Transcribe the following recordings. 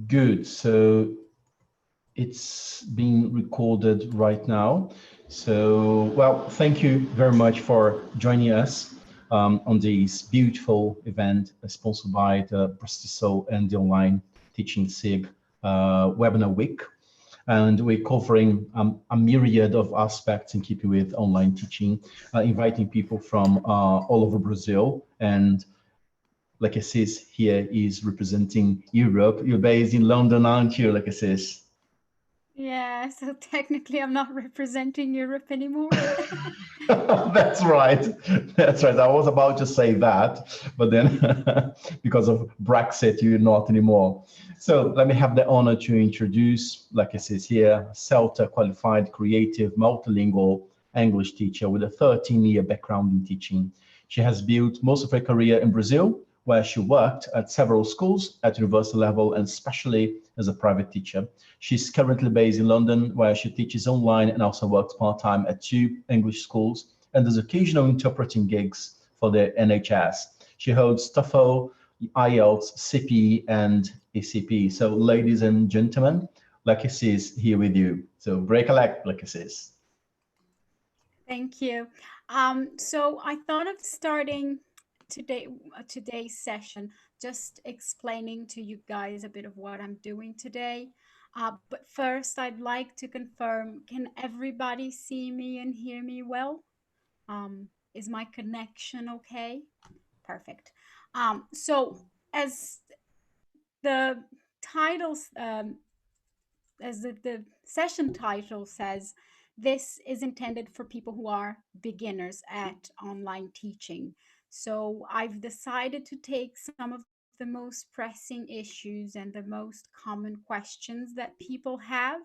Good. So it's being recorded right now. So, well, thank you very much for joining us on this beautiful event sponsored by the BRAZ-TESOL and the Online Teaching SIG webinar week. And we're covering a myriad of aspects in keeping with online teaching, inviting people from all over Brazil. And Lachesis here is representing Europe. You're based in London, aren't you, Lachesis? Yeah, so technically I'm not representing Europe anymore. That's right. That's right. I was about to say that, but then because of Brexit, you're not anymore. So let me have the honor to introduce, like it says here, CELTA qualified creative multilingual English teacher with a 13-year background in teaching. She has built most of her career in Brazil, where she worked at several schools at university level and especially as a private teacher. She's currently based in London, where she teaches online and also works part-time at 2 English schools and does occasional interpreting gigs for the NHS. She holds TOEFL, IELTS, CPE and ECPE. So ladies and gentlemen, Lachesis is here with you. So break a leg, Lachesis. Thank you. So I thought of starting today's session just explaining to you guys a bit of what I'm doing today. But first, I'd like to confirm, can everybody see me and hear me well? Is my connection okay? Perfect. So as the titles, as the session title says, this is intended for people who are beginners at online teaching. So I've decided to take some of the most pressing issues and the most common questions that people have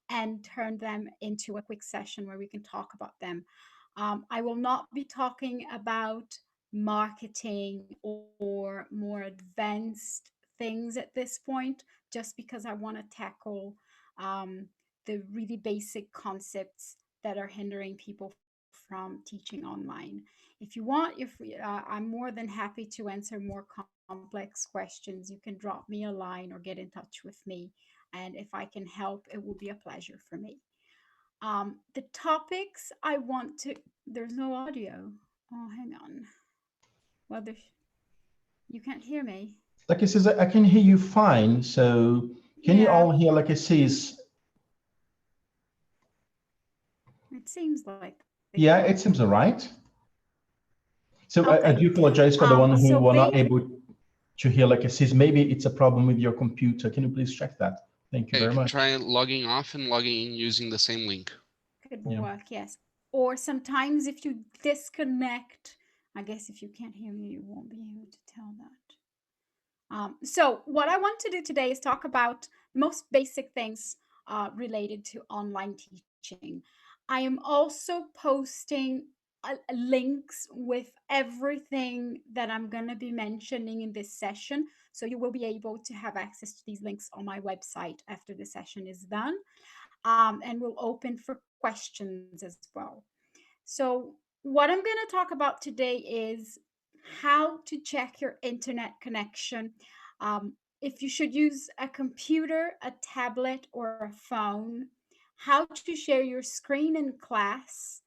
and turn them into a quick session where we can talk about them. I will not be talking about marketing or more advanced things at this point, just because I want to tackle the really basic concepts that are hindering people from teaching online. If you want, I'm more than happy to answer more complex questions. You can drop me a line or get in touch with me. And if I can help, it will be a pleasure for me. The topics I want to, there's no audio. Oh, hang on. Well, you can't hear me. Like I says, I can hear you fine. So can you Yeah, all hear like I says? it seems like they Yeah, can. it seems all right. So I Okay. do apologize for the one who So were not able to hear like I says. Maybe it's a problem with your computer. Can you please check that? Thank you very much. Try logging off and logging in using the same link. could Yeah. work, yes. Or sometimes if you disconnect, I guess if you can't hear me, you won't be able to tell that. So what I want to do today is talk about the most basic things related to online teaching. I am also posting links with everything that I'm going to be mentioning in this session. So you will be able to have access to these links on my website after the session is done. And we'll open for questions as well. So what I'm going to talk about today is how to check your internet connection, if you should use a computer, a tablet, or a phone, how to share your screen in class,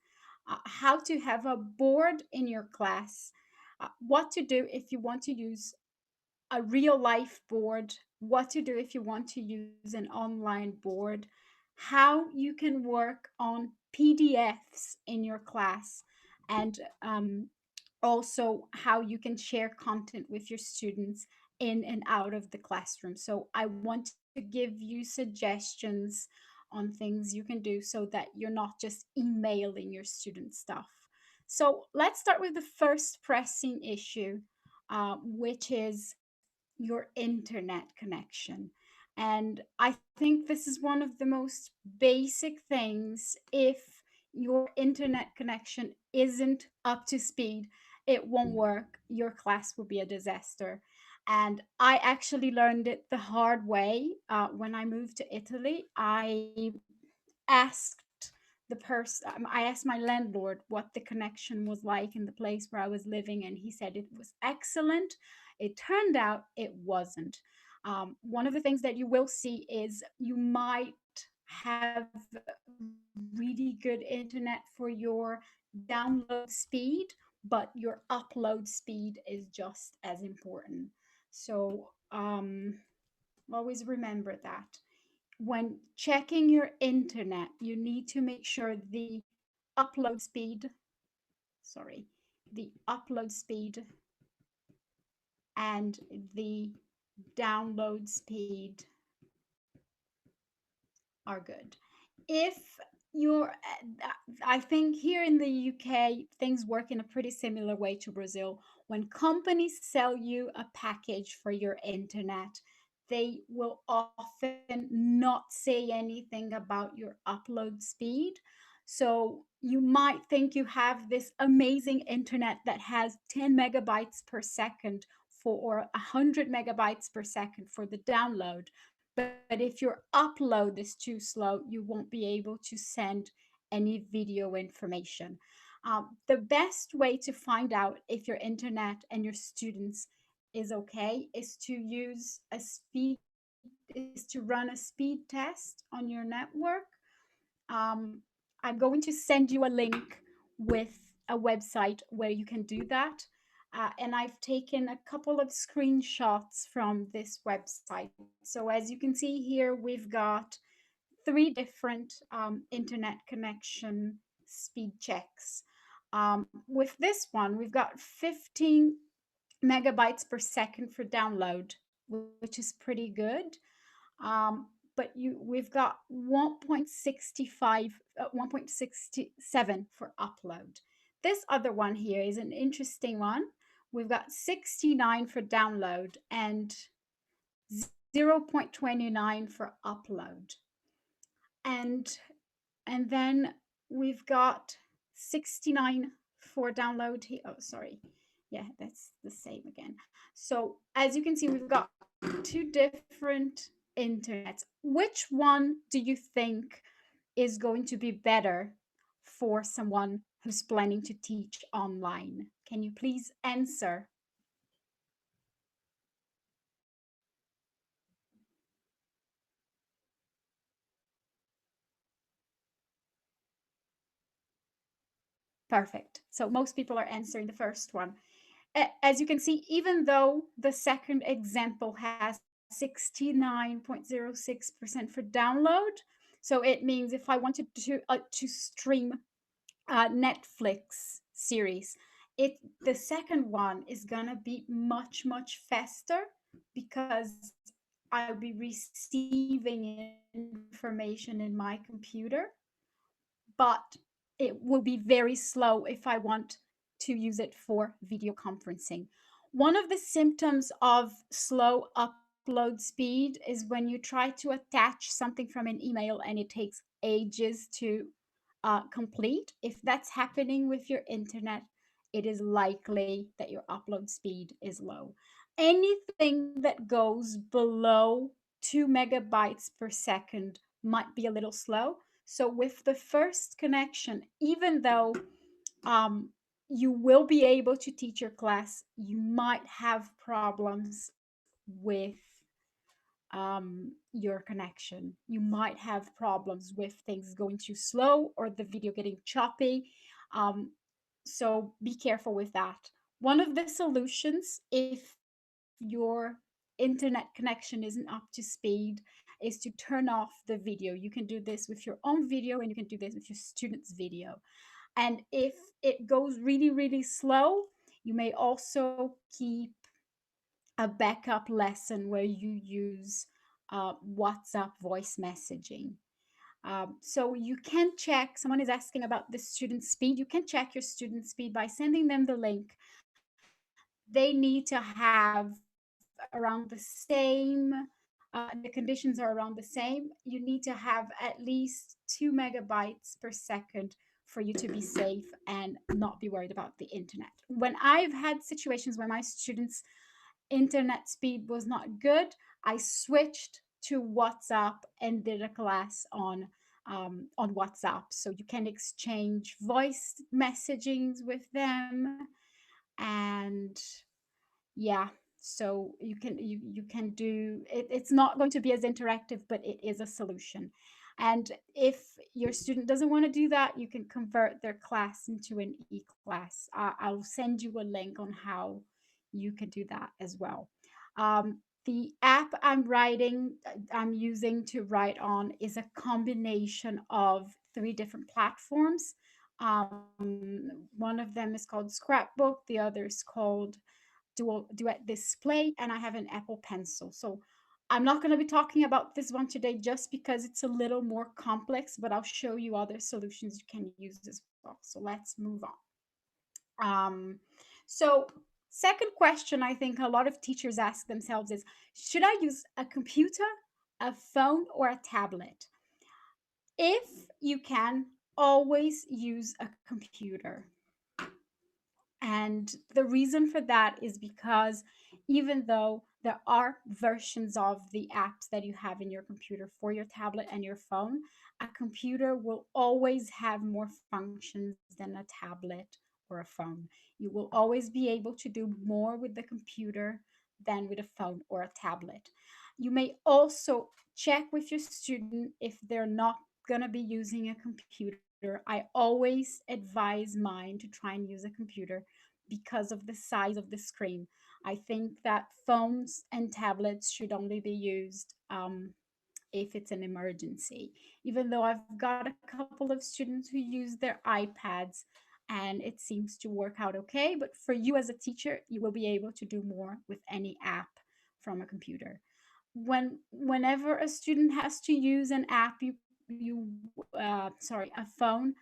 how to have a board in your class, what to do if you want to use a real life board, what to do if you want to use an online board, how you can work on PDFs in your class, and also how you can share content with your students in and out of the classroom. So I want to give you suggestions on things you can do so that you're not just emailing your students stuff. So let's start with the first pressing issue, which is your internet connection. And I think this is one of the most basic things. If your internet connection isn't up to speed, it won't work. Your class will be a disaster. And I actually learned it the hard way when I moved to Italy. Asked I asked my landlord what the connection was like in the place where I was living, and he said it was excellent. It turned out it wasn't. One of the things that you will see is you might have really good internet for your download speed, but your upload speed is just as important. So always remember that. When checking your internet, you need to make sure the upload speed, the upload speed and the download speed are good. If you're, I think here in the UK, things work in a pretty similar way to Brazil. When companies sell you a package for your internet, they will often not say anything about your upload speed. So you might think you have this amazing internet that has 10 megabytes per second for, or 100 megabytes per second for the download. But if your upload is too slow, you won't be able to send any video information. The best way to find out if your internet and your students is okay is to use a speed, is to run a speed test on your network. I'm going to send you a link with a website where you can do that. And I've taken a couple of screenshots from this website. So as you can see here, we've got 3 different internet connection speed checks. With this one, we've got 15 megabytes per second for download, which is pretty good. But we've got 1.65, 1.67 for upload. This other one here is an interesting one. We've got 69 for download and 0.29 for upload. And then we've got 69 for download here. Oh, sorry. Yeah, that's the same again. So as you can see, we've got 2 different internets. Which one do you think is going to be better for someone who's planning to teach online? Can you please answer? Perfect. So most people are answering the first one. As you can see, even though the second example has 69.06% for download, so it means if I wanted to stream Netflix series, the second one is gonna be much faster because I'll be receiving information in my computer, but it will be very slow if I want to use it for video conferencing. One of the symptoms of slow upload speed is when you try to attach something from an email and it takes ages to complete. If that's happening with your internet, it is likely that your upload speed is low. Anything that goes below 2 megabytes per second might be a little slow. So with the first connection, even though you will be able to teach your class, you might have problems with your connection. You might have problems with things going too slow or the video getting choppy. So be careful with that. One of the solutions, if your internet connection isn't up to speed, is to turn off the video. You can do this with your own video and you can do this with your students' video. And if it goes really slow, you may also keep a backup lesson where you use WhatsApp voice messaging. So you can check, someone is asking about the student speed. You can check your student speed by sending them the link. They need to have around the same, the conditions are around the same. You need to have at least 2 megabytes per second for you to be safe and not be worried about the internet. When I've had situations where my students' internet speed was not good, I switched to WhatsApp and did a class on WhatsApp. So you can exchange voice messagings with them. And yeah, So you can do it. It's not going to be as interactive, but it is a solution. And if your student doesn't want to do that, you can convert their class into an e-class. I'll send you a link on how you can do that as well. The app I'm using to write on is a combination of 3 different platforms. One of them is called Scrapbook, the other is called Duet Display, and I have an Apple Pencil. So I'm not going to be talking about this one today just because it's a little more complex, but I'll show you other solutions you can use as well. So let's move on. So second question I think a lot of teachers ask themselves is, should I use a computer, a phone, or a tablet? If you can, always use a computer. And the reason for that is because even though there are versions of the apps that you have in your computer for your tablet and your phone, a computer will always have more functions than a tablet or a phone. You will always be able to do more with the computer than with a phone or a tablet. You may also check with your student if they're not going to be using a computer. I always advise mine to try and use a computer because of the size of the screen. I think that phones and tablets should only be used if it's an emergency. Even though I've got a couple of students who use their iPads and it seems to work out okay, but for you as a teacher, you will be able to do more with any app from a computer. Whenever a student has to use an app, a phone,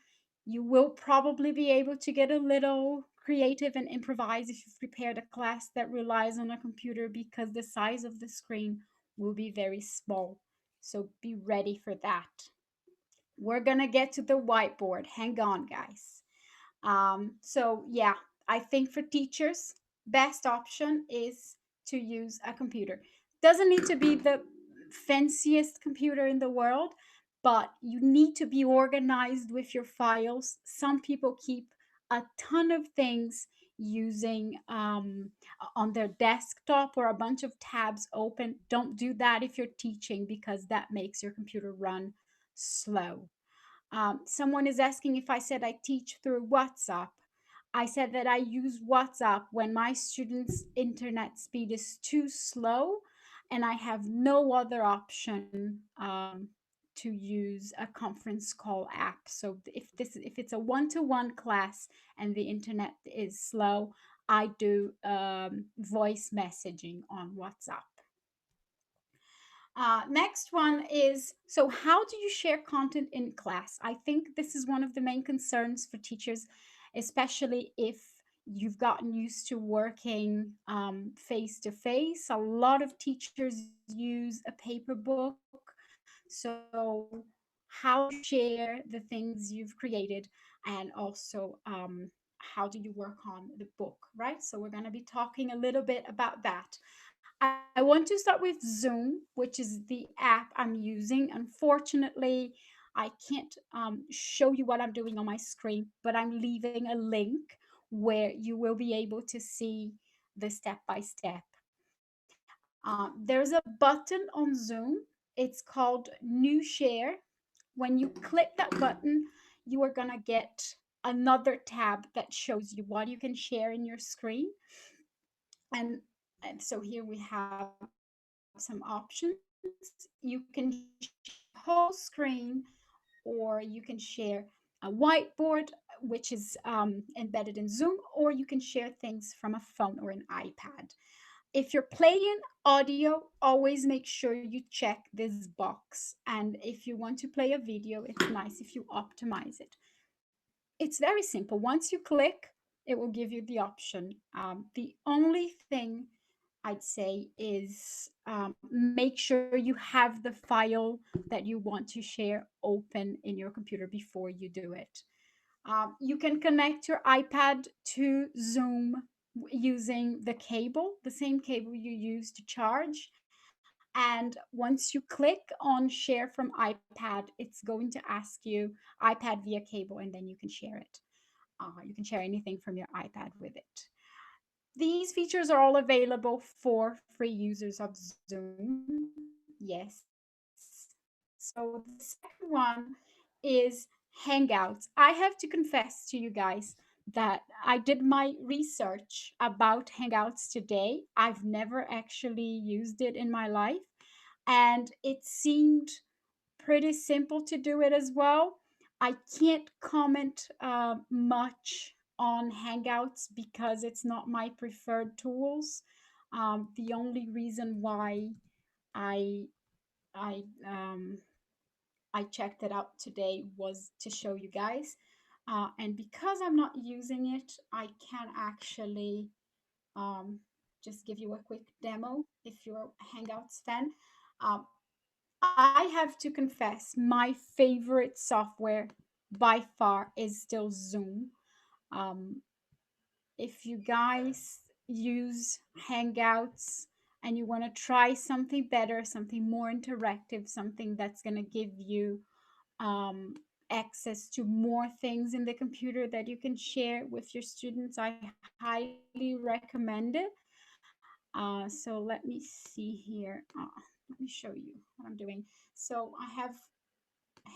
you will probably be able to get a little creative and improvise if you've prepared a class that relies on a computer because the size of the screen will be very small. So be ready for that. We're gonna get to the whiteboard. Hang on, guys. So yeah, I think for teachers, best option is to use a computer. Doesn't need to be the fanciest computer in the world, but you need to be organized with your files. Some people keep a ton of things using on their desktop or a bunch of tabs open. Don't do that if you're teaching because that makes your computer run slow. Someone is asking if I said I teach through WhatsApp. I said that I use WhatsApp when my students' internet speed is too slow and I have no other option to use a conference call app. So if it's a one-to-one class and the internet is slow, I do voice messaging on WhatsApp. Next one is, so how do you share content in class? I think this is one of the main concerns for teachers, especially if you've gotten used to working face to face. A lot of teachers use a paper book. So how do you share the things you've created, and also how do you work on the book, right? So we're going to be talking a little bit about that. I want to start with Zoom, which is the app I'm using. Unfortunately, I can't show you what I'm doing on my screen, but I'm leaving a link where you will be able to see the step by step. There's a button on Zoom. It's called New Share. When you click that button, you are going to get another tab that shows you what you can share in your screen. And, and so here we have some options. You can share the whole screen, or you can share a whiteboard, which is embedded in Zoom, or you can share things from a phone or an iPad. If you're playing audio, always make sure you check this box. And if you want to play a video, it's nice if you optimize it. It's very simple. Once you click, it will give you the option. The only thing I'd say is make sure you have the file that you want to share open in your computer before you do it. You can connect your iPad to Zoom using the cable, the same cable you use to charge. And once you click on share from iPad, it's going to ask you iPad via cable, and then you can share it. You can share anything from your iPad with it. These features are all available for free users of Zoom. Yes. So the second one is Hangouts. I have to confess to you guys that I did my research about Hangouts today. I've never actually used it in my life, and it seemed pretty simple to do it as well. I can't comment much on Hangouts because it's not my preferred tools. The only reason why I I um, I checked it out today was to show you guys, and because I'm not using it, I can actually um, just give you a quick demo if you're a Hangouts fan. Um, I have to confess, my favorite software by far is still Zoom. Um, if you guys use Hangouts and you want to try something better, something more interactive, something that's going to give you um, access to more things in the computer that you can share with your students, I highly recommend it. So let me see here. Let me show you what I'm doing. So I have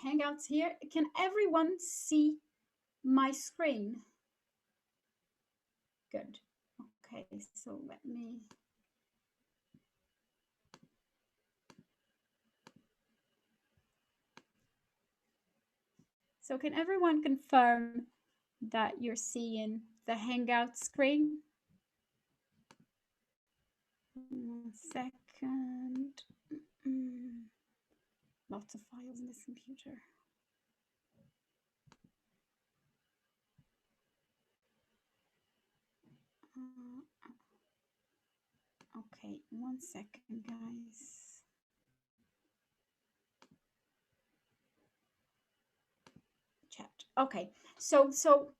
Hangouts here. Can everyone see my screen? Good. Okay, so let me. So can everyone confirm that you're seeing the Hangout screen? 1 second. Lots of files in this computer. Okay, 1 second, guys. Chat. Okay, so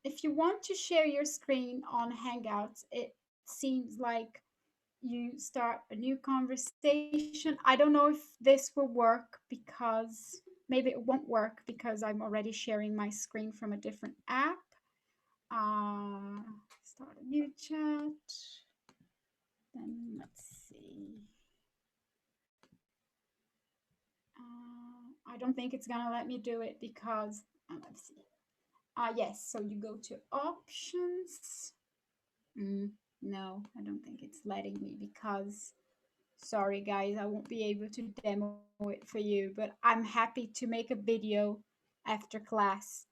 if you want to share your screen on Hangouts, it seems like you start a new conversation. I don't know if this will work because maybe it won't work because I'm already sharing my screen from a different app. Start a new chat. Then let's see. I don't think it's gonna let me do it because let's see. Yes, so you go to options. No, I don't think it's letting me because sorry guys, I won't be able to demo it for you, but I'm happy to make a video after class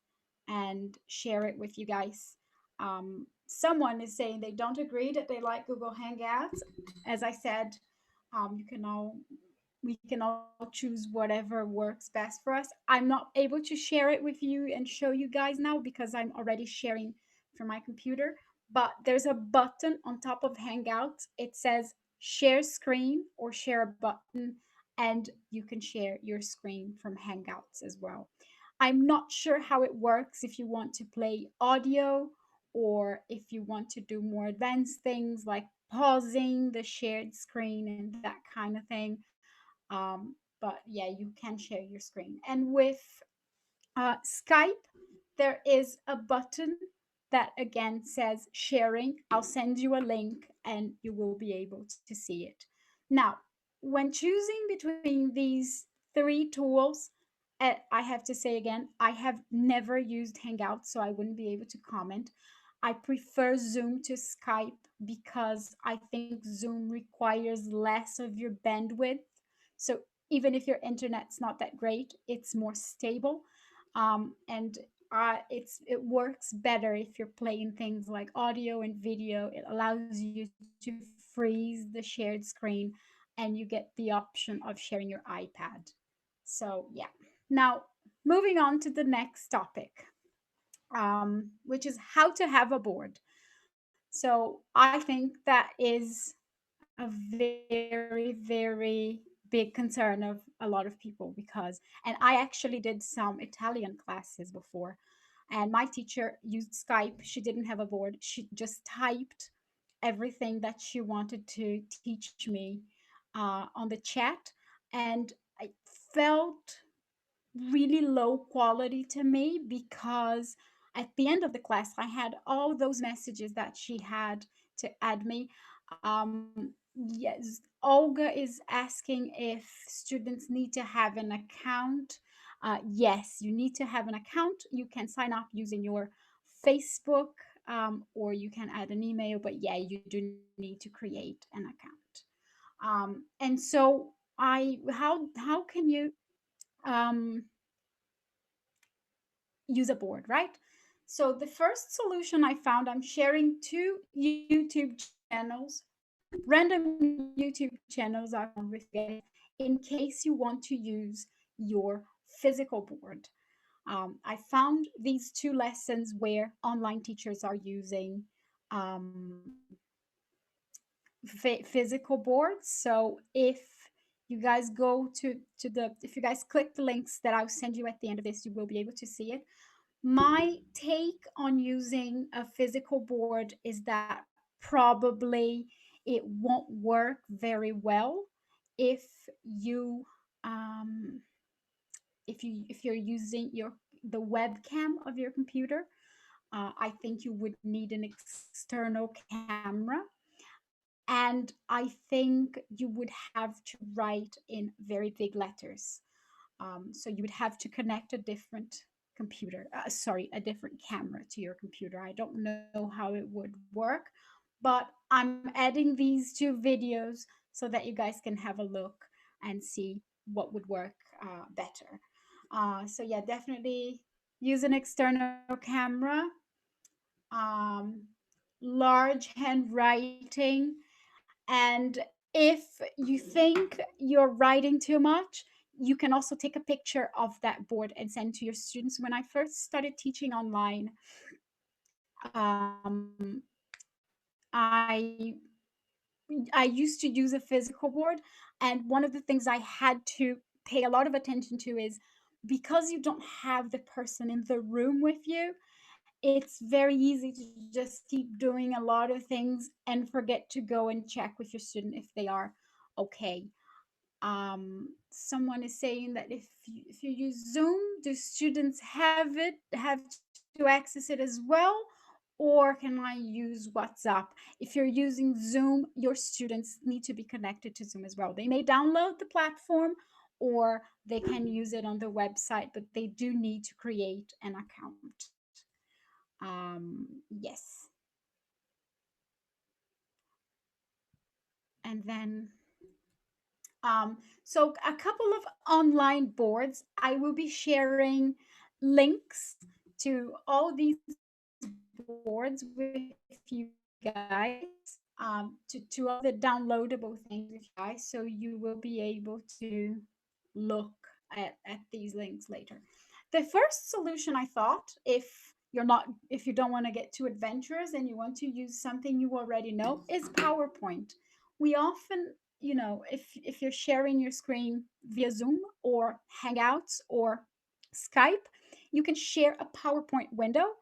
and share it with you guys. Someone is saying they don't agree that they like Google Hangouts. As I said, you can all we can all choose whatever works best for us. I'm not able to share it with you and show you guys now because I'm already sharing from my computer. But there's a button on top of Hangouts. It says share screen or share a button, and you can share your screen from Hangouts as well. I'm not sure how it works if you want to play audio or if you want to do more advanced things like pausing the shared screen and that kind of thing. But yeah, you can share your screen. And with Skype, there is a button that again says sharing. I'll send you a link and you will be able to see it. Now, when choosing between these three tools, I have to say again, I have never used Hangouts, so I wouldn't be able to comment. I prefer Zoom to Skype because I think Zoom requires less of your bandwidth. So even if your internet's not that great, it's more stable. And it works better if you're playing things like audio and video. It allows you to freeze the shared screen and you get the option of sharing your iPad. So yeah. Now, moving on to the next topic, which is how to have a board. So I think that is a very, very big concern of a lot of people because, and I actually did some Italian classes before, and my teacher used Skype. She didn't have a board. She just typed everything that she wanted to teach me on the chat, and I felt really low quality to me because at the end of the class I had all those messages that she had to add me. Yes, Olga is asking if students need to have an account. Yes, you need to have an account. You can sign up using your Facebook, or you can add an email, but yeah, you do need to create an account. And so how can you um, use a board, right? So the first solution I found, I'm sharing two YouTube channels, random YouTube channels I found with you guys in case you want to use your physical board. I found these two lessons where online teachers are using um, physical boards. So if you guys go to the, if you guys click the links that I'll send you at the end of this, you will be able to see it. My take on using a physical board is that probably it won't work very well if you um, if you're using your the webcam of your computer. I think you would need an external camera, and I think you would have to write in very big letters. So you would have to connect a different computer, sorry, a different camera to your computer. I don't know how it would work, but I'm adding these two videos so that you guys can have a look and see what would work better. So yeah, definitely use an external camera. Um, Large handwriting, and if you think you're writing too much, you can also take a picture of that board and send to your students. When I first started teaching online, I I used to use a physical board, and one of the things I had to pay a lot of attention to is because you don't have the person in the room with you, it's very easy to just keep doing a lot of things and forget to go and check with your student if they are okay. Someone is saying that if you use Zoom, do students have to access it as well, or can I use WhatsApp? If you're using Zoom, your students need to be connected to Zoom as well. They may download the platform or they can use it on the website, but they do need to create an account. Yes. And then so a couple of online boards. I will be sharing links to all these boards with you guys, to all the downloadable things with you guys, so you will be able to look at these links later. The first solution I thought, if you don't want to get too adventurous and you want to use something you already know, is PowerPoint. We often, if you're sharing your screen via Zoom or Hangouts or Skype, you can share a PowerPoint window,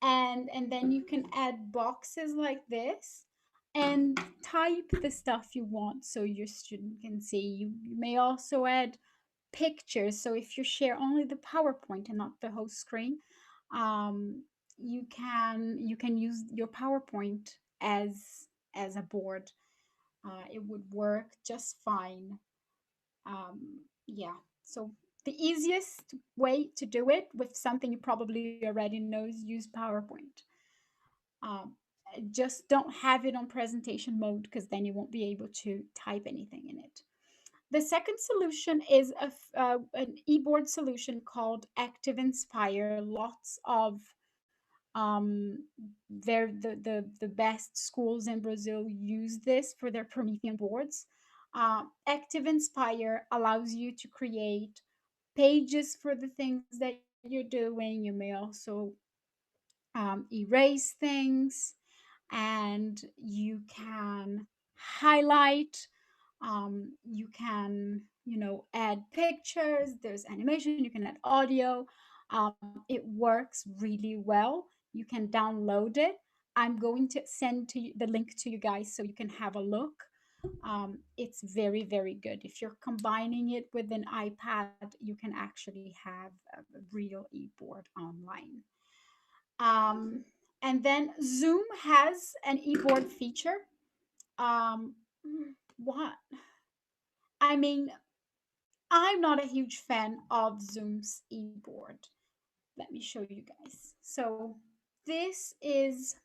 and then you can add boxes like this and type the stuff you want so your student can see. You may also add pictures. So if you share only the PowerPoint and not the whole screen, you can use your PowerPoint as a board. It would work just fine. Yeah. So the easiest way to do it with something you probably already know is use PowerPoint. Um, just don't have it on presentation mode because then you won't be able to type anything in it. The second solution is an e-board solution called Active Inspire. Lots of the best schools in Brazil use this for their Promethean boards. Active Inspire allows you to create pages for the things that you're doing. You may also erase things, and you can highlight, you can add pictures, there's animation, you can add audio. It works really well. You can download it. I'm going to send to you the link to you guys so you can have a look. It's very, very good. If you're combining it with an iPad, you can actually have a real e-board online. um, And then Zoom has an e-board feature. What? I mean, I'm not a huge fan of Zoom's e-board. Let me show you guys. So this is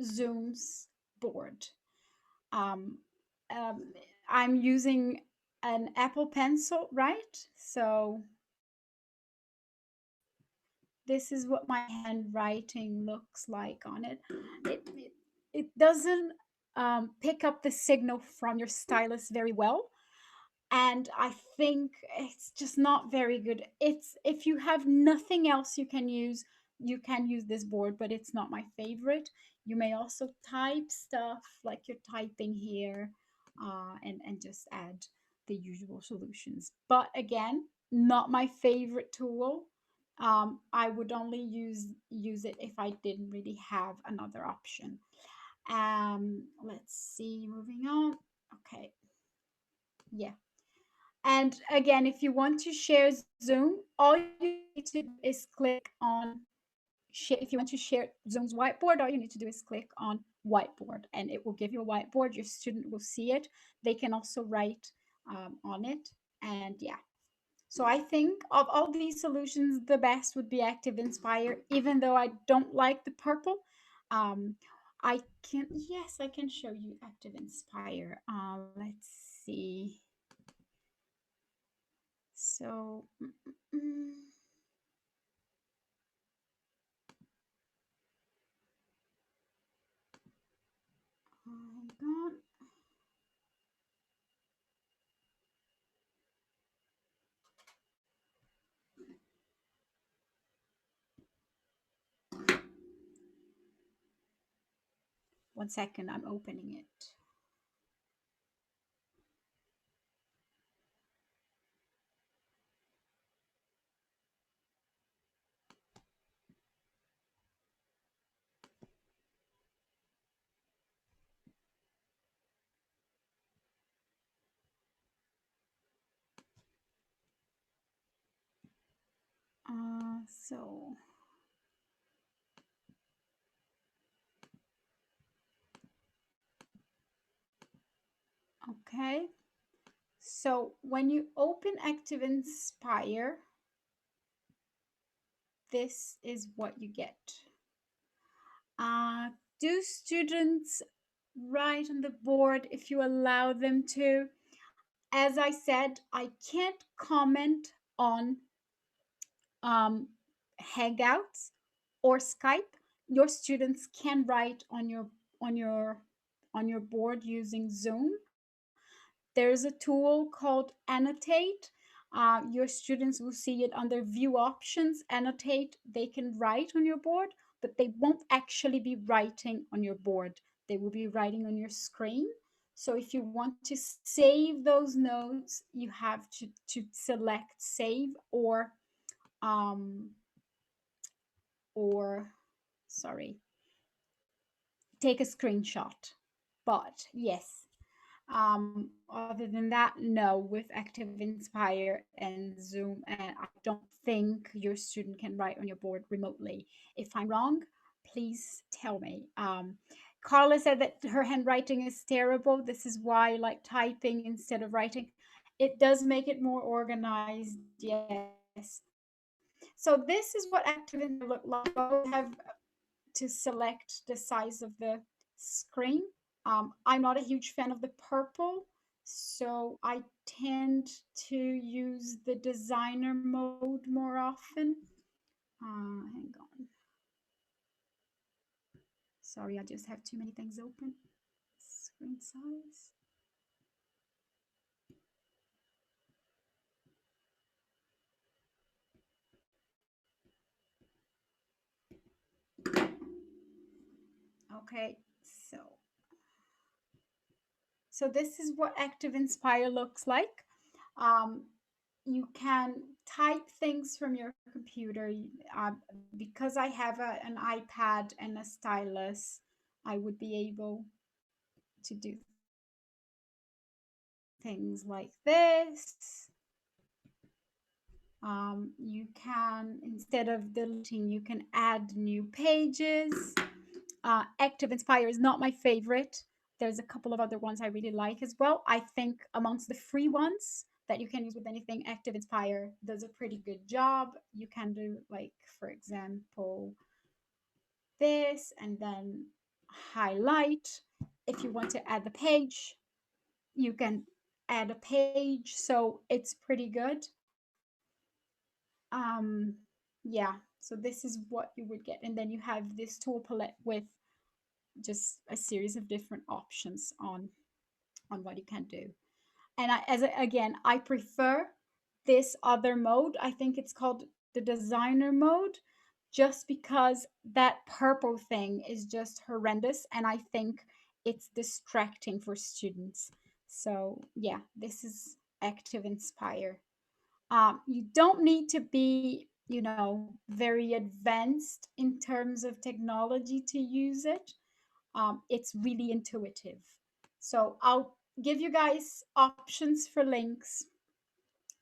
Zoom's board. Um, um, I'm using an Apple Pencil, right? So this is what my handwriting looks like on it. It doesn't pick up the signal from your stylus very well. And I think it's just not very good. It's if you have nothing else you can use this board, but it's not my favorite. You may also type stuff like you're typing here, and just add the usual solutions. But again, not my favorite tool. I would only use it if I didn't really have another option. Let's see, moving on. Okay, yeah. And again, if you want to share Zoom, all you need to do is click on share. If you want to share Zoom's whiteboard, all you need to do is click on whiteboard, and it will give you a whiteboard. Your student will see it. They can also write on it. And yeah, so I think of all these solutions, the best would be Active Inspire, even though I don't like the purple. Um, yes, I can show you Active Inspire. Let's see. So, hang on. One second, I'm opening it. So okay. So when you open Active Inspire, this is what you get. Do students write on the board if you allow them to? As I said, I can't comment on Hangouts or Skype. Your students can write on on your on your board using Zoom. There's a tool called Annotate. Your students will see it under View Options, Annotate. They can write on your board, but they won't actually be writing on your board. They will be writing on your screen. So if you want to save those notes, you have to select Save um, or sorry, take a screenshot. But yes, other than that, no, with Active Inspire and Zoom, and I don't think your student can write on your board remotely. If I'm wrong, please tell me. Carla said that her handwriting is terrible. This is why I like typing instead of writing. It does make it more organized, yes. So this is what Active Inspire look like. You always have to select the size of the screen. I'm not a huge fan of the purple, so I tend to use the designer mode more often. Hang on. Sorry, I just have too many things open. Screen size. Okay, so this is what Active Inspire looks like. You can type things from your computer. Because I have an iPad and a stylus, I would be able to do things like this. You can, instead of deleting, you can add new pages. Active Inspire is not my favorite. There's a couple of other ones I really like as well. I think amongst the free ones that you can use with anything, Active Inspire does a pretty good job. You can do, like, for example, this and then highlight. If you want to add the page, you can add a page. So it's pretty good. Yeah, so this is what you would get. And then you have this tool palette with just a series of different options on what you can do. And again, I prefer this other mode. I think it's called the designer mode, just because that purple thing is just horrendous, and I think it's distracting for students. So yeah, this is Active Inspire. You don't need to be, very advanced in terms of technology to use it. It's really intuitive. So I'll give you guys options for links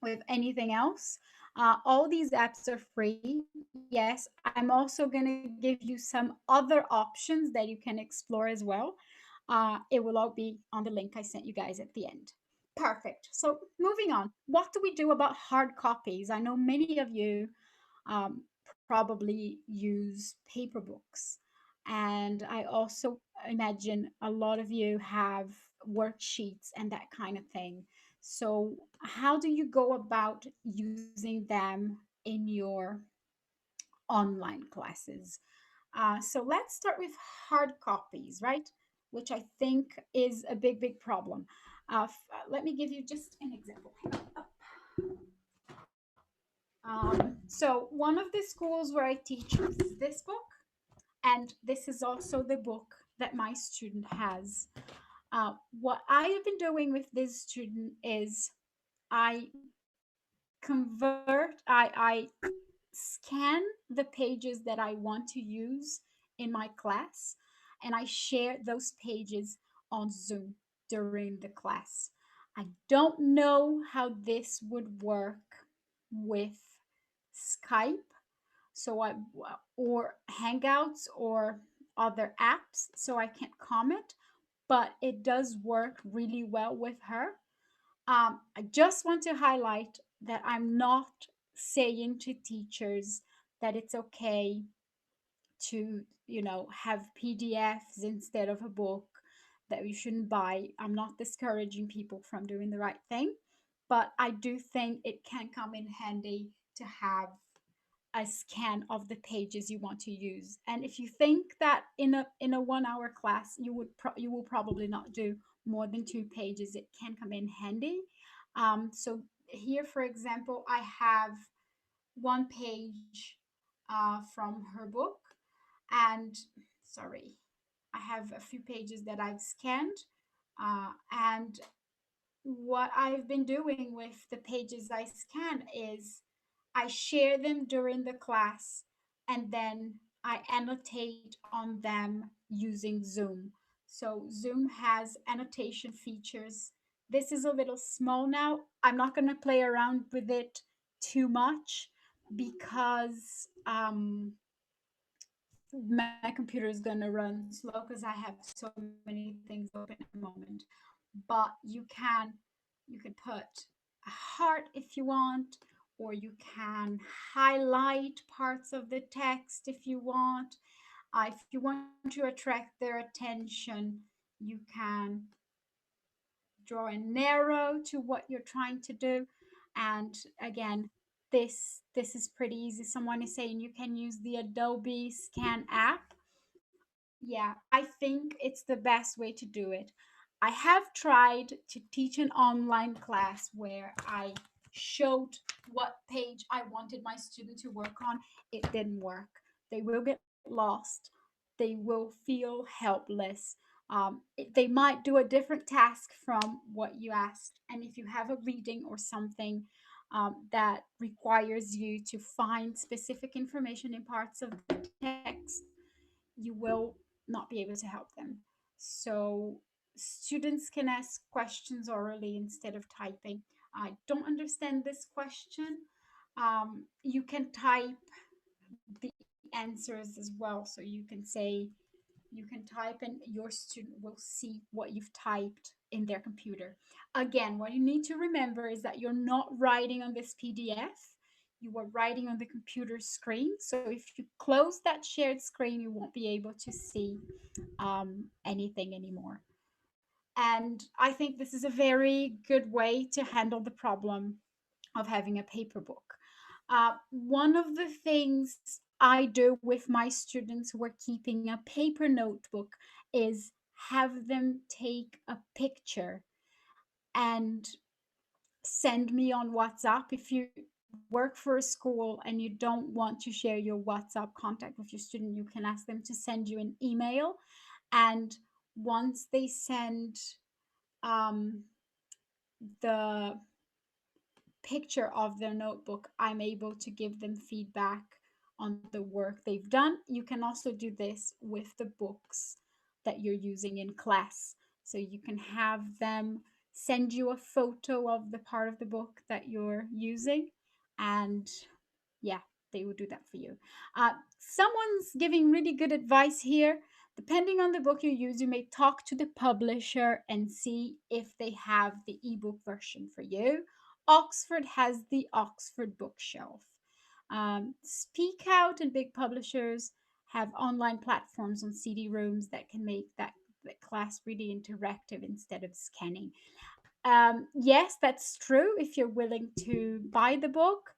with anything else. All these apps are free. Yes, I'm also going to give you some other options that you can explore as well. It will all be on the link I sent you guys at the end. Perfect. So moving on, what do we do about hard copies? I know many of you probably use paper books. And I also imagine a lot of you have worksheets and that kind of thing. So, how do you go about using them in your online classes? So, let's start with hard copies, right? Which I think is a big, big problem. Let me give you just an example. So, one of the schools where I teach is this book, and this is also the book that my student has. What I have been doing with this student is I I scan the pages that I want to use in my class, and I share those pages on Zoom during the class. I don't know how this would work with Skype, so I or Hangouts or other apps, so I can't comment, but it does work really well with her. I just want to highlight that I'm not saying to teachers that it's okay to, have PDFs instead of a book that you shouldn't buy. I'm not discouraging people from doing the right thing, but I do think it can come in handy to have a scan of the pages you want to use. And if you think that in a 1 hour class you will probably not do more than 2 pages, it can come in handy. So here, for example, I have one page from her book, and sorry, I have a few pages that I've scanned, and what I've been doing with the pages I scan is I share them during the class, and then I annotate on them using Zoom. So Zoom has annotation features. This is a little small now. I'm not going to play around with it too much because my computer is going to run slow because I have so many things open at the moment. But you can put a heart if you want, or you can highlight parts of the text if you want. If you want to attract their attention, you can draw a narrow to what you're trying to do. And again, this is pretty easy. Someone is saying you can use the Adobe Scan app. Yeah, I think it's the best way to do it. I have tried to teach an online class where I showed what page I wanted my student to work on. It didn't work. They will get lost. They will feel helpless. They might do a different task from what you asked. And if you have a reading or something that requires you to find specific information in parts of the text, you will not be able to help them. So students can ask questions orally instead of typing. I don't understand this question. You can type the answers as well. So you can say, you can type and your student will see what you've typed in their computer. Again, what you need to remember is that you're not writing on this PDF. You are writing on the computer screen. So if you close that shared screen, you won't be able to see anything anymore. And I think this is a very good way to handle the problem of having a paper book. One of the things I do with my students who are keeping a paper notebook is have them take a picture and send me on WhatsApp. If you work for a school and you don't want to share your WhatsApp contact with your student, you can ask them to send you an email. And once they send the picture of their notebook, I'm able to give them feedback on the work they've done. You can also do this with the books that you're using in class. So you can have them send you a photo of the part of the book that you're using, and yeah, they will do that for you. Someone's giving really good advice here. Depending on the book you use, you may talk to the publisher and see if they have the ebook version for you. Oxford has the Oxford Bookshelf. Speak Out and big publishers have online platforms on CD-ROOMs that can make that class really interactive instead of scanning. Yes, that's true. If you're willing to buy the book,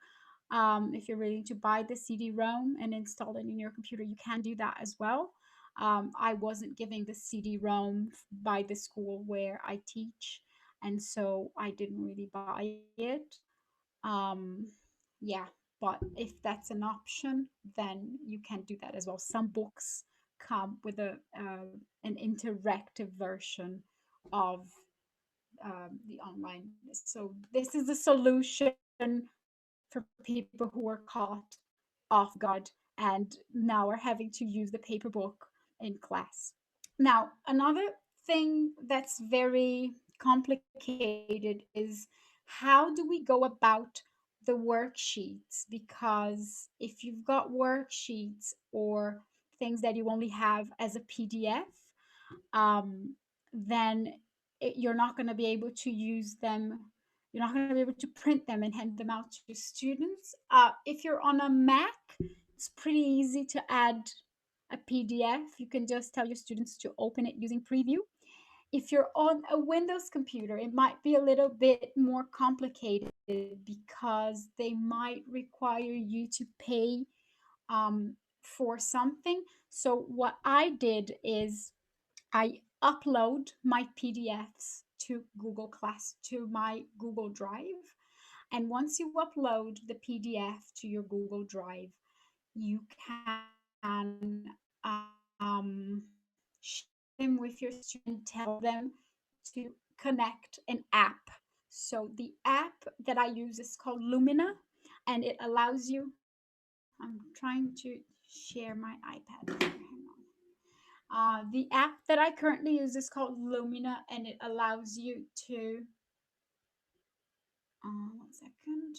if you're willing to buy the CD-ROM and install it in your computer, you can do that as well. I wasn't giving the CD-ROM by the school where I teach, and so I didn't really buy it. Um, yeah, but if that's an option, then you can do that as well. Some books come with an interactive version of the online. So this is a solution for people who are caught off guard and now are having to use the paper book in class. Now, another thing that's very complicated is how do we go about the worksheets? Because if you've got worksheets or things that you only have as a PDF, then you're not going to be able to use them. You're not going to be able to print them and hand them out to your students. If you're on a Mac, it's pretty easy to add a PDF. You can just tell your students to open it using Preview. If you're on a Windows computer, it might be a little bit more complicated because they might require you to pay for something. So what I did is I upload my PDFs to Google Class, to my Google Drive. And once you upload the PDF to your Google Drive, you can share them with your students and tell them to connect an app. So the app that I use is called Lumina, and it allows you. I'm trying to share my iPad. Hang on. The app that I currently use is called Lumina, and it allows you to. One second.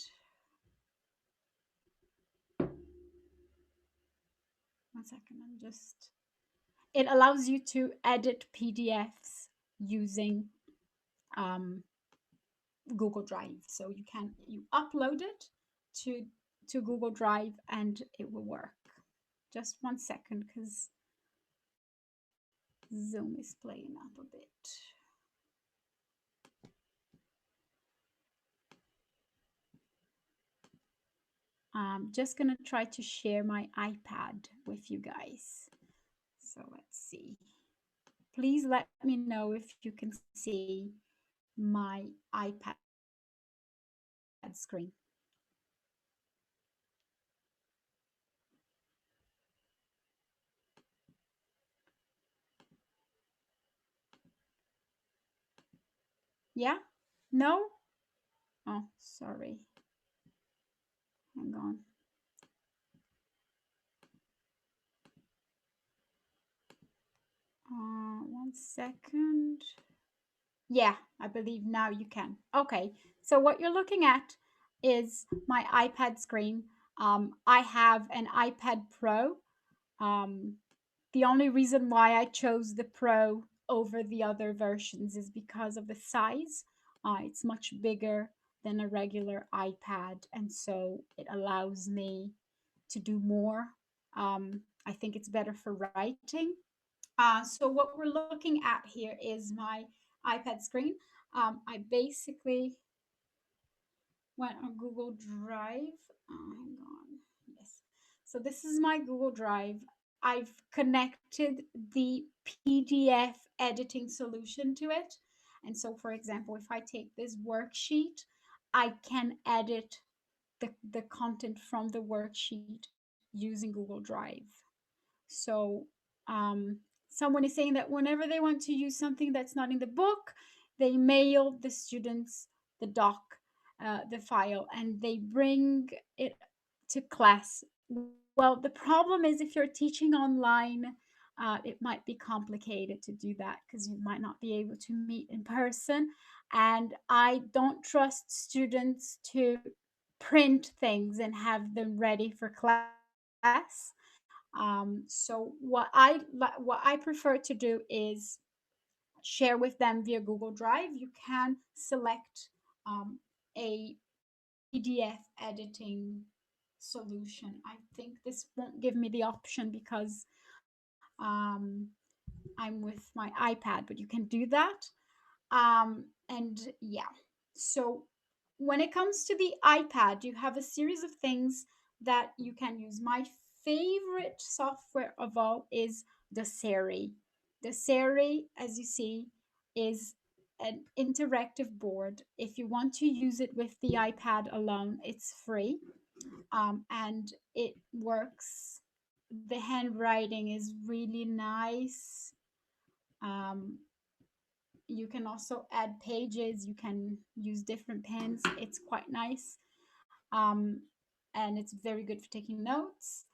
One second. It allows you to edit PDFs using um, Google Drive. So you upload it to Google Drive and it will work. Just 1 second, because Zoom is playing up a bit. I'm just gonna try to share my iPad with you guys. So let's see. Please let me know if you can see my iPad screen. Yeah? No? Oh, sorry. Hang on. 1 second. Yeah, I believe now you can. Okay, so what you're looking at is my iPad screen. I have an iPad Pro. Um, the only reason why I chose the Pro over the other versions is because of the size. It's much bigger than a regular iPad, and so it allows me to do more. I think it's better for writing. So what we're looking at here is my iPad screen. I basically went on Google Drive. Hang on. Yes. So this is my Google Drive. I've connected the PDF editing solution to it. And so, for example, if I take this worksheet, I can edit the content from the worksheet using Google Drive. So, someone is saying that whenever they want to use something that's not in the book, they mail the students the doc, the file, and they bring it to class. Well, the problem is if you're teaching online, it might be complicated to do that because you might not be able to meet in person. And I don't trust students to print things and have them ready for class. So what I prefer to do is share with them via Google Drive. You can select a PDF editing solution. I think this won't give me the option because I'm with my iPad, but you can do that. And yeah, so when it comes to the iPad, you have a series of things that you can use. My favorite software of all is the Seri. The Seri, as you see, is an interactive board. If you want to use it with the iPad alone, it's free, and it works. The handwriting is really nice. Um, you can also add pages. You can use different pens. It's quite nice. Um, and it's very good for taking notes.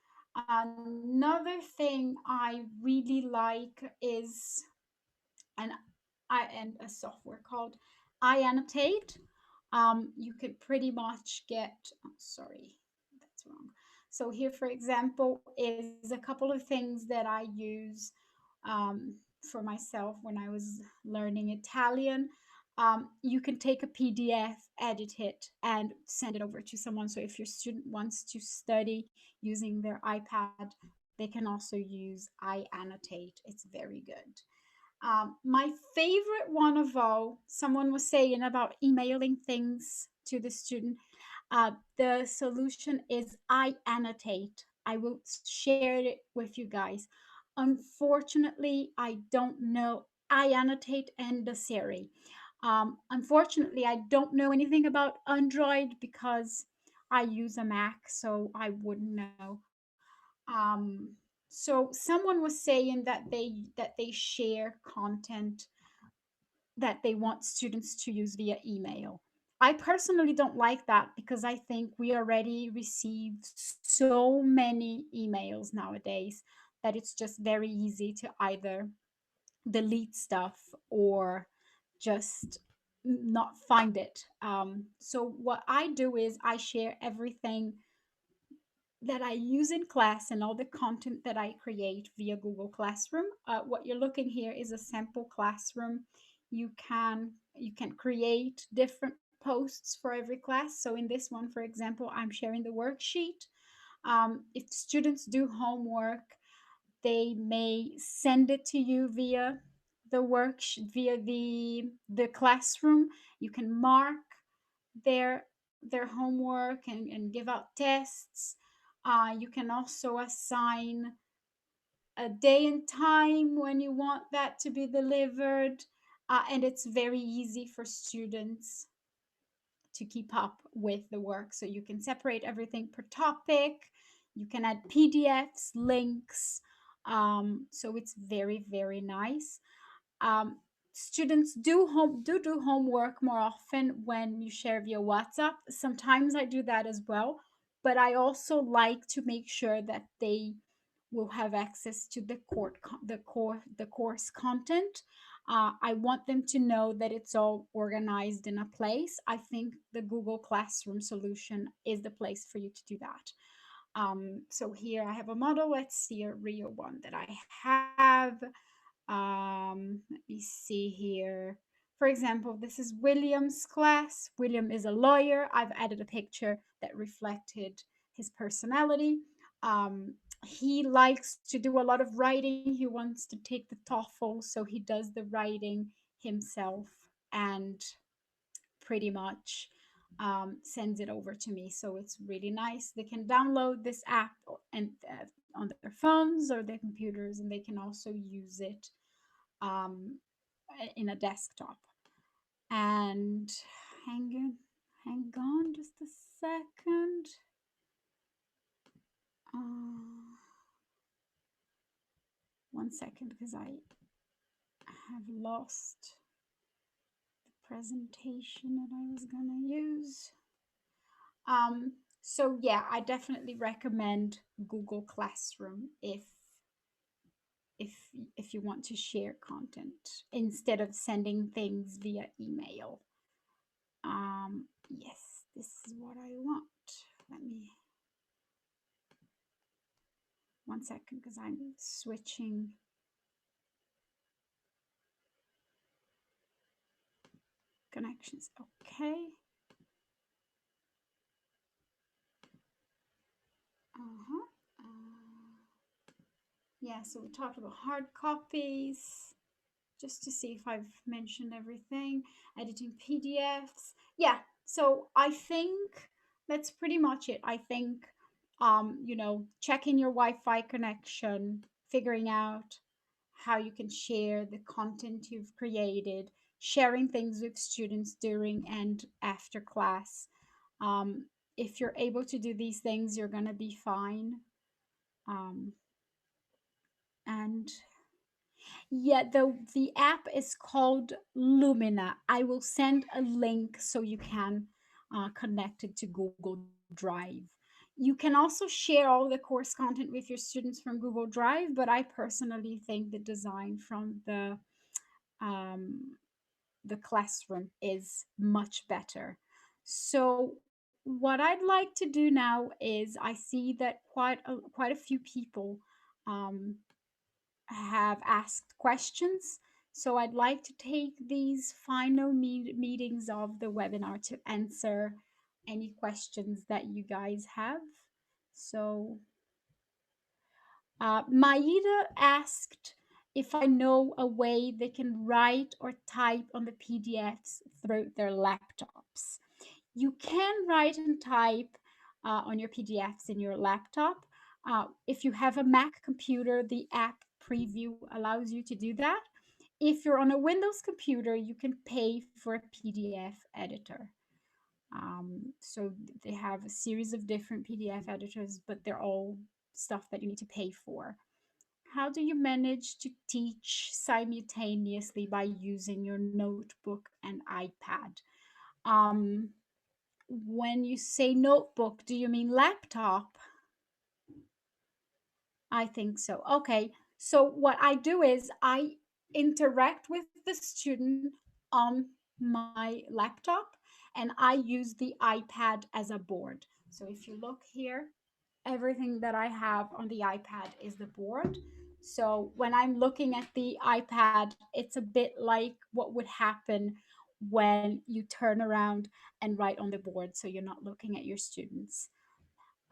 Another thing I really like is an and a software called iAnnotate. You could pretty much get, oh, sorry, that's wrong. So here, for example, is a couple of things that I use for myself when I was learning Italian. You can take a PDF, edit it, and send it over to someone. So if your student wants to study using their iPad, they can also use iAnnotate. It's very good. My favorite one of all, someone was saying about emailing things to the student. The solution is I annotate. I will share it with you guys. Unfortunately, I don't know I annotate and the Siri. Unfortunately, I don't know anything about Android because I use a Mac, so I wouldn't know. So someone was saying that they share content that they want students to use via email. I personally don't like that because I think we already receive so many emails nowadays that it's just very easy to either delete stuff or just not find it. So what I do is I share everything that I use in class and all the content that I create via Google Classroom. What you're looking here is a sample classroom. You can create different posts for every class. So in this one, for example, I'm sharing the worksheet. If students do homework, they may send it to you via the classroom. You can mark their homework and give out tests. You can also assign a day and time when you want that to be delivered. And it's very easy for students to keep up with the work. So you can separate everything per topic. You can add PDFs, links. So it's very, very nice. Students do homework more often when you share via WhatsApp. Sometimes I do that as well, but I also like to make sure that they will have access to the course content. I want them to know that it's all organized in a place. I think the Google Classroom solution is the place for you to do that. So here I have a model. Let's see a real one that I have. Let me see here. For example, this is William's class. William is a lawyer. I've added a picture that reflected his personality. He likes to do a lot of writing. He wants to take the TOEFL, so he does the writing himself and pretty much sends it over to me. So it's really nice. They can download this app and on their phones or their computers, and they can also use it um, in a desktop. And hang on just a second. One second, because I have lost the presentation that I was gonna use. So yeah, I definitely recommend Google Classroom if if you want to share content instead of sending things via email. Yes, this is what I want. Let me one second, because I'm switching connections. Okay. Yeah, so we talked about hard copies, just to see if I've mentioned everything. Editing PDFs. Yeah, so I think that's pretty much it. I think, you know, checking your Wi-Fi connection, figuring out how you can share the content you've created, sharing things with students during and after class. Um, if you're able to do these things, you're gonna be fine. Um, and yeah, the app is called Lumina. I will send a link so you can connect it to Google Drive. You can also share all the course content with your students from Google Drive, but I personally think the design from um, the classroom is much better. So what I'd like to do now is I see that quite a few people um, have asked questions. So I'd like to take these final meetings of the webinar to answer any questions that you guys have. So Maida asked if I know a way they can write or type on the PDFs through their laptops. You can write and type on your PDFs in your laptop. If you have a Mac computer, the app preview allows you to do that. If you're on a Windows computer, you can pay for a PDF editor. So they have a series of different PDF editors, but they're all stuff that you need to pay for. How do you manage to teach simultaneously by using your notebook and iPad? Um, when you say notebook, do you mean laptop? I think so. Okay. So what I do is I interact with the student on my laptop and I use the iPad as a board. So if you look here, everything that I have on the iPad is the board. So when I'm looking at the iPad, it's a bit like what would happen when you turn around and write on the board. So you're not looking at your students.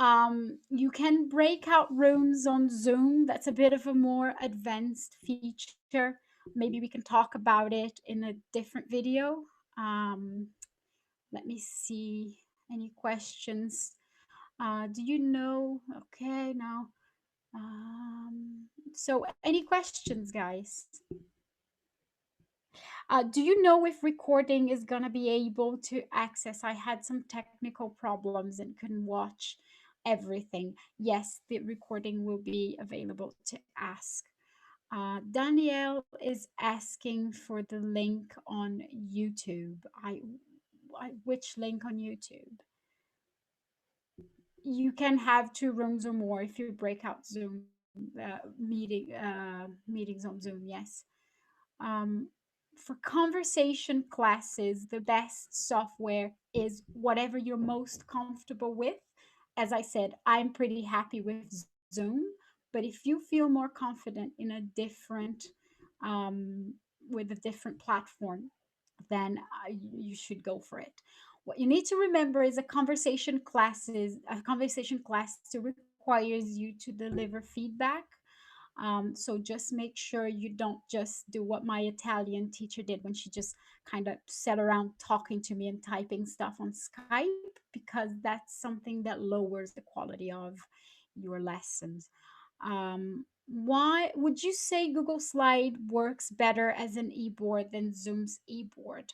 You can break out rooms on Zoom. That's a bit of a more advanced feature. Maybe we can talk about it in a different video. Um, Let me see any questions. Do you know? Okay, now. So any questions, guys? Do you know if recording is going to be able to access? I had some technical problems and couldn't watch everything. Yes, the recording will be available to ask. Danielle is asking for the link on YouTube. Which link on YouTube? You can have two rooms or more if you break out Zoom meetings on Zoom. Yes. for conversation classes, the best software is whatever you're most comfortable with. As I said, I'm pretty happy with Zoom, but if you feel more confident in a different, um, with a different platform, then you should go for it. What you need to remember is a conversation class still requires you to deliver feedback. So just make sure you don't just do what my Italian teacher did when she just kind of sat around talking to me and typing stuff on Skype, because that's something that lowers the quality of your lessons. Why would you say Google Slide works better as an e-board than Zoom's e-board?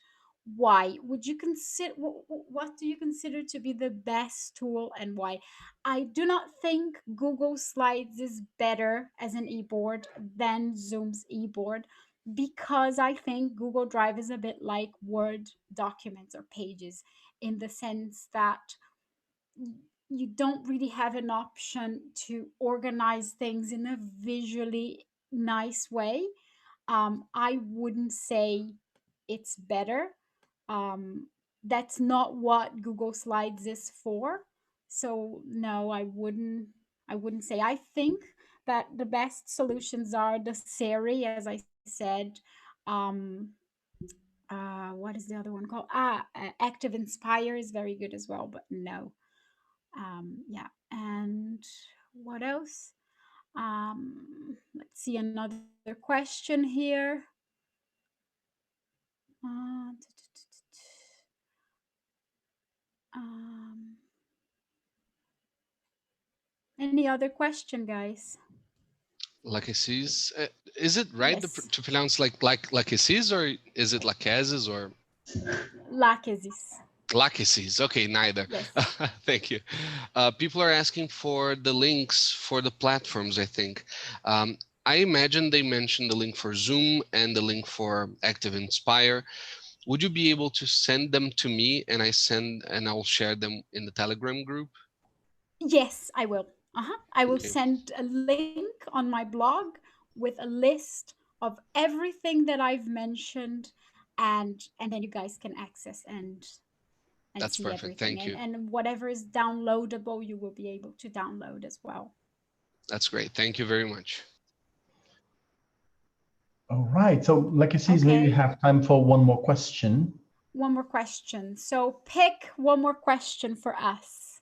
Why would you consider, what do you consider to be the best tool, and why? I do not think Google Slides is better as an e-board than Zoom's e-board, because I think Google Drive is a bit like Word documents or pages, in the sense that you don't really have an option to organize things in a visually nice way. I wouldn't say it's better. Um, that's not what Google Slides is for. So no, I wouldn't say. I think that the best solutions are the Siri, as I said. Um, what is the other one called? Active Inspire is very good as well, but no. Yeah, and what else? Let's see another question here. Uh, um, any other question, guys? Lachesis. Is it right Yes, to pronounce like Lachesis, or is it Lachesis or Lachesis. Lachesis? Okay, neither. Yes. Thank you. People are asking for the links for the platforms, I think. I imagine they mentioned the link for Zoom and the link for Active Inspire. Would you be able to send them to me, and I'll share them in the Telegram group? Yes, I will. I will Okay, send a link on my blog with a list of everything that I've mentioned, and then you guys can access and that's see perfect. everything, Thank you. and whatever is downloadable you will be able to download as well. That's great. Thank you very much. All right. So, like I see, maybe we Okay, have time for one more question. one more question. So pick one more question for us.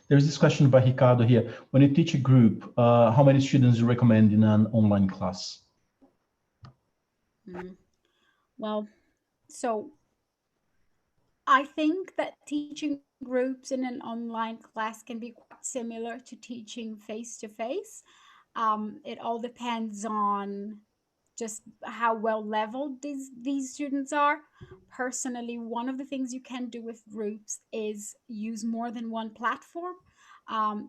There's this question by Ricardo here. When you teach a group, how many students do you recommend in an online class? Well, so I think that teaching groups in an online class can be quite similar to teaching face to face. It all depends on just how well leveled these students are. Personally, one of the things you can do with groups is use more than one platform.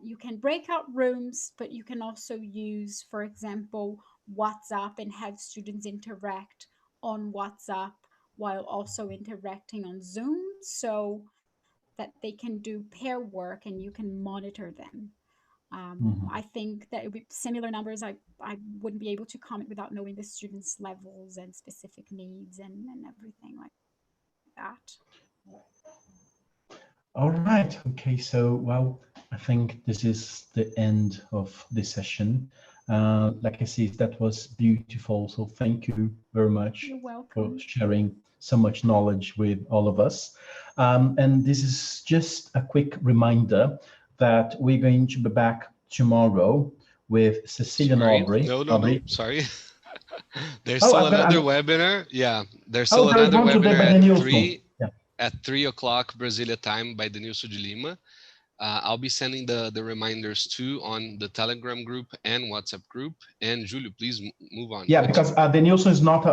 You can break out rooms, but you can also use, for example, WhatsApp, and have students interact on WhatsApp while also interacting on Zoom, so that they can do pair work and you can monitor them. I think that it would be similar numbers. I wouldn't be able to comment without knowing the students' levels and specific needs and everything like that. All right. Okay. So, well, I think this is the end of this session. Like I said, that was beautiful. So thank you very much You're for welcome. sharing so much knowledge with all of us. And this is just a quick reminder that we're going to be back tomorrow with Cecilia Sorry. Aubrey. No. Sorry. There's Oh, still another webinar. Yeah, there's still there is another one today webinar by at Denilson. Yeah. 3 o'clock Brasilia time by Denilson de Lima. I'll be sending the reminders too on the Telegram group and WhatsApp group. And Julio, please move on. Yeah, because Denilson is not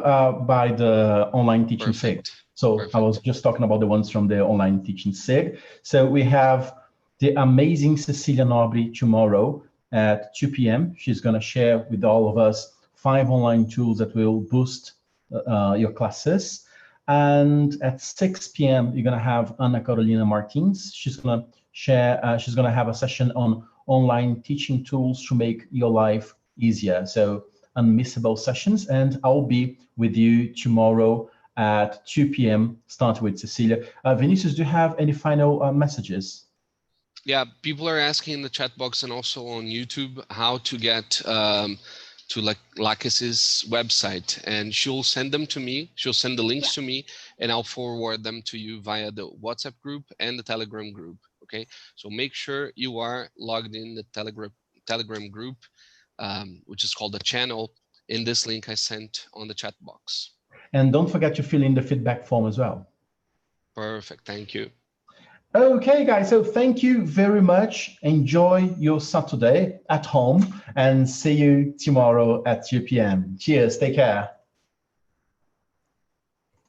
by the online teaching SIG. So I was just talking about the ones from the online teaching SIG. So we have the amazing Cecilia Aubrey tomorrow at 2 p.m. She's going to share with all of us 5 online tools that will boost your classes. And at 6 p.m., you're going to have Ana Carolina Martins. She's going to share, she's going to have a session on online teaching tools to make your life easier. So unmissable sessions, and I'll be with you tomorrow at 2 p.m. starting with Cecilia. Vinicius, do you have any final messages? Yeah, people are asking in the chat box and also on YouTube how to get to Lachesis website, and she'll send them to me. She'll send the links to me, and I'll forward them to you via the WhatsApp group and the Telegram group. Okay, so make sure you are logged in the Telegram group, which is called the channel, in this link I sent on the chat box. And don't forget to fill in the feedback form as well. Perfect, thank you. Okay, guys, so thank you very much. Enjoy your Saturday at home and see you tomorrow at 2 p.m. Cheers, take care.